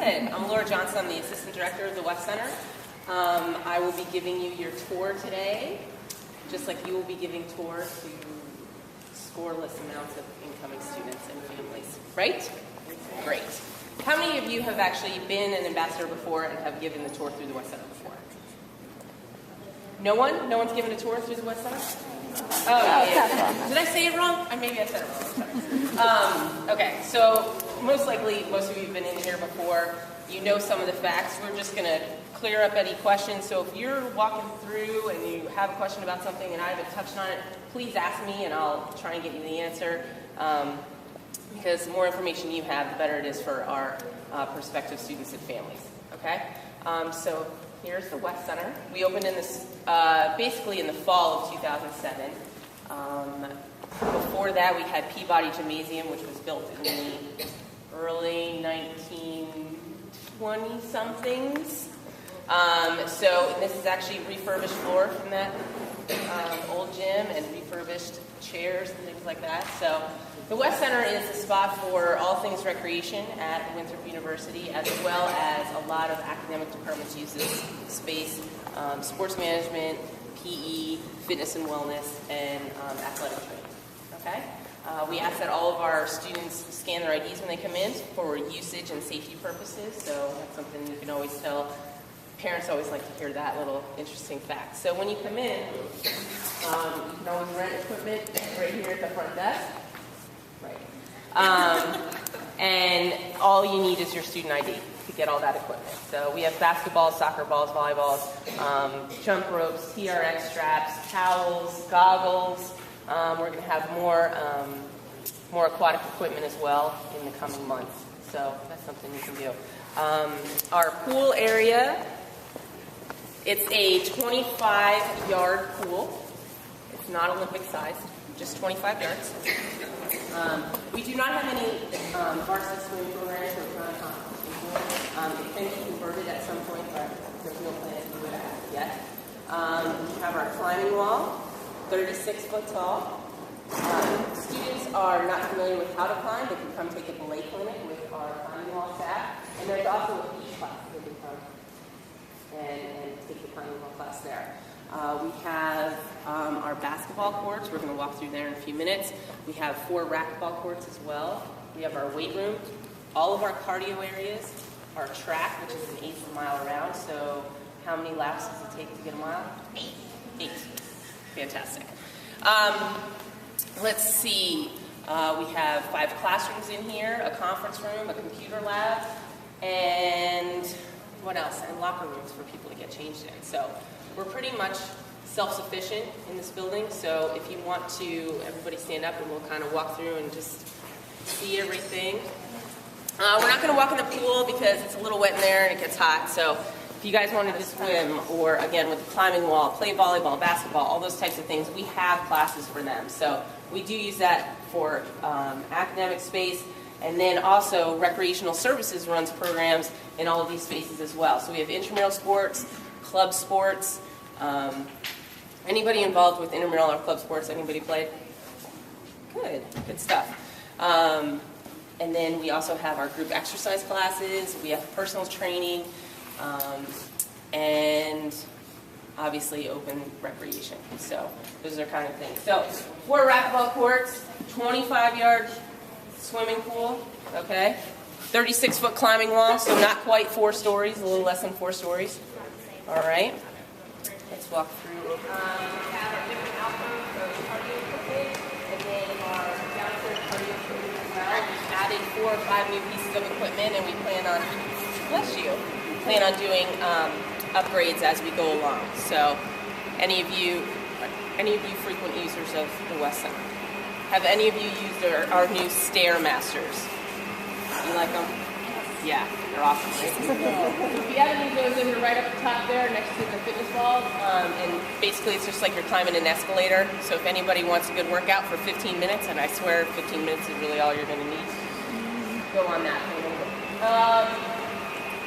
ahead. I'm Laura Johnson. I'm the Assistant Director of the West Center. I will be giving you your tour today, just like you will be giving tours to scoreless amounts of incoming students and families. Right? Great. How many of you have actually been an ambassador before and have given the tour through the West Center before? No one? No one's given a tour through the West Center? Oh, yeah. Did I say it wrong? Maybe I said it wrong. Okay, so most likely most of you have been in here before. You know some of the facts. We're just going to clear up any questions. So if you're walking through and you have a question about something and I haven't touched on it, please ask me and I'll try and get you the answer. Because the more information you have, the better it is for our prospective students and families. Okay? So here's the West Center. We opened in this basically in the fall of 2007. Before that, we had Peabody Gymnasium, which was built in the early 1920-somethings. So this is actually refurbished floor from that old gym and refurbished chairs and things like that. So the West Center is a spot for all things recreation at Winthrop University, as well as a lot of academic departments use this space. Sports management, PE, fitness and wellness, and athletic training. Okay? We ask that all of our students scan their IDs when they come in for usage and safety purposes, so that's something you can always tell. Parents always like to hear that little interesting fact. So when you come in, you can always rent equipment right here at the front desk. Right. And all you need is your student ID to get all that equipment. So we have basketballs, soccer balls, volleyballs, jump ropes, TRX straps, towels, goggles. We're going to have more aquatic equipment as well in the coming months. So that's something you can do. Our pool area, it's a 25-yard pool. It's not Olympic sized, just 25 yards. We do not have any varsity swimming programs or competition. It can be converted at some point, but there's no plan to do it yet. We have our climbing wall, 36 foot tall. Students are not familiar with how to climb. They can come take a belay clinic with our climbing wall staff. And there's also a beach class they can come and take the climbing wall class there. We have our basketball courts. We're going to walk through there in a few minutes. We have 4 racquetball courts as well. We have our weight room. All of our cardio areas. Our track, which is an 1/8 mile around. So how many laps does it take to get a mile? 8. Fantastic. Let's see. We have 5 classrooms in here, a conference room, a computer lab, and what else? And locker rooms for people to get changed in. So we're pretty much self-sufficient in this building. So if you want to, everybody stand up and we'll kind of walk through and just see everything. We're not going to walk in the pool because it's a little wet in there and it gets hot. So if you guys wanted to swim or, again, with the climbing wall, play volleyball, basketball, all those types of things, we have classes for them. So we do use that for academic space. And then also recreational services runs programs in all of these spaces as well. So we have intramural sports, club sports. Anybody involved with intramural or club sports? Anybody played? Good stuff. And then we also have our group exercise classes. We have personal training. And obviously open recreation. So those are kind of things. So 4 racquetball courts, 25-yard swimming pool, okay? 36-foot climbing wall, so not quite 4 stories, a little less than 4 stories. All right. Let's walk through. We have our different outdoor cardio equipment, and then our downstairs cardio equipment as well. We've added 4 or 5 new pieces of equipment, and we plan on, doing upgrades as we go along. So any of you frequent users of the West Center? Have any of you used our new Stairmasters? You like them? Yeah, they're awesome, right? So if you haven't used those, they're right up the top there next to the fitness balls. And basically it's just like you're climbing an escalator. So if anybody wants a good workout for 15 minutes, and I swear 15 minutes is really all you're going to need, go on that.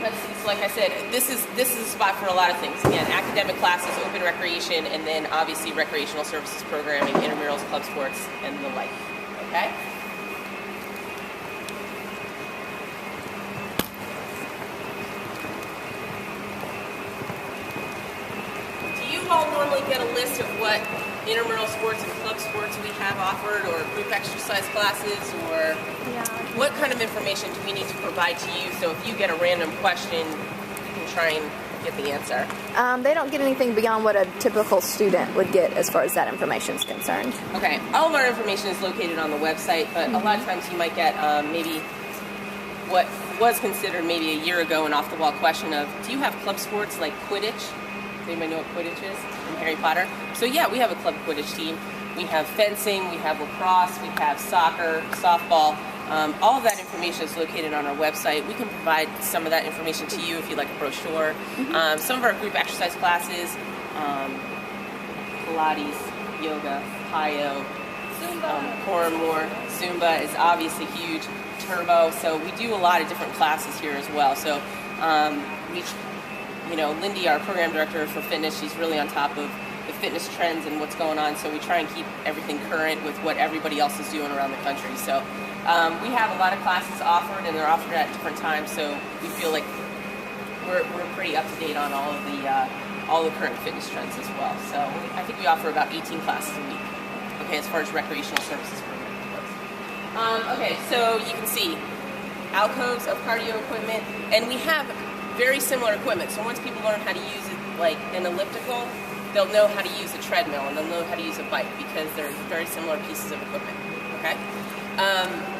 Let's see, so like I said, this is a spot for a lot of things. Again, academic classes, open recreation, and then obviously recreational services programming, intramurals, club sports, and the like. Okay? normally get a list of what intramural sports and club sports we have offered, or group exercise classes, or what kind of information do we need to provide to you so if you get a random question, you can try and get the answer? They don't get anything beyond what a typical student would get as far as that information is concerned. Okay, all of our information is located on the website, but a lot of times you might get maybe what was considered maybe a year ago an off-the-wall question of, do you have club sports like Quidditch? Does anybody know what Quidditch is from Harry Potter? So yeah, we have a club Quidditch team. We have fencing, we have lacrosse, we have soccer, softball. All of that information is located on our website. We can provide some of that information to you if you'd like a brochure. Some of our group exercise classes, Pilates, yoga, Pyo, Core and More. Zumba is obviously huge. Turbo. So we do a lot of different classes here as well. So Lindy, our program director for fitness, she's really on top of the fitness trends and what's going on. So we try and keep everything current with what everybody else is doing around the country. So we have a lot of classes offered, and they're offered at different times. So we feel like we're pretty up to date on all the current fitness trends as well. So I think we offer about 18 classes a week. Okay, as far as recreational services program goes. Okay, so you can see alcoves of cardio equipment, and we have very similar equipment. So once people learn how to use it, like an elliptical, they'll know how to use a treadmill, and they'll know how to use a bike because they're very similar pieces of equipment. Okay,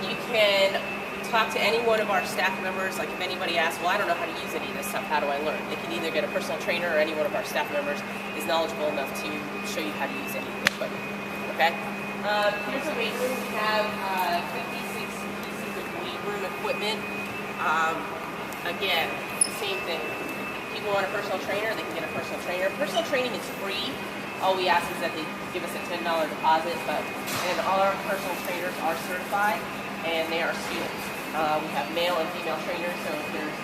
you can talk to any one of our staff members. Like if anybody asks, well, I don't know how to use any of this stuff, how do I learn? They can either get a personal trainer, or any one of our staff members is knowledgeable enough to show you how to use any of the equipment. Okay, here's a weight room. We have 56 pieces of weight room equipment. Again, same thing. People want a personal trainer, they can get a personal trainer. Personal training is free. All we ask is that they give us a $10 deposit, and all our personal trainers are certified, and they are students. We have male and female trainers, so if there's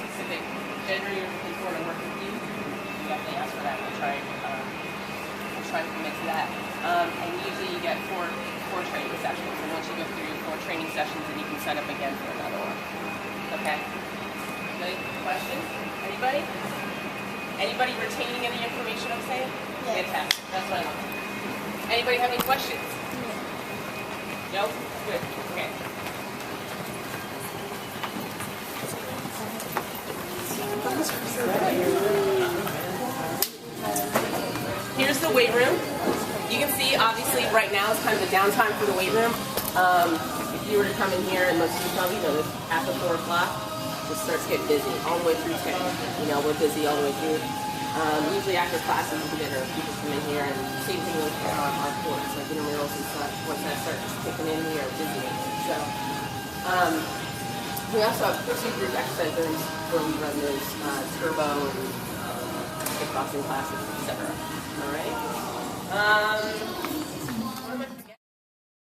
specific gender you're looking for to work with you, you definitely ask for that. We'll try and commit to that. And usually you get four training sessions, and once you go through your 4 training sessions, then you can sign up again for another one. Okay? Good question? Anybody? Anybody retaining any information I'm saying? Yes. Fantastic. That's what I want. Anybody have any questions? No? Good. Okay. Here's the weight room. You can see, obviously, right now is kind of the downtime for the weight room. If you were to come in here, and most of you probably know this, after 4 o'clock, it starts getting busy all the way through 10. We're busy all the way through. Usually after classes and dinner, people come in here, and same thing with our courts, like intramurals and stuff. Once that starts kicking in, we are busy. So we also have 2 group exercise rooms where we run those turbo and kickboxing classes, etc. All right.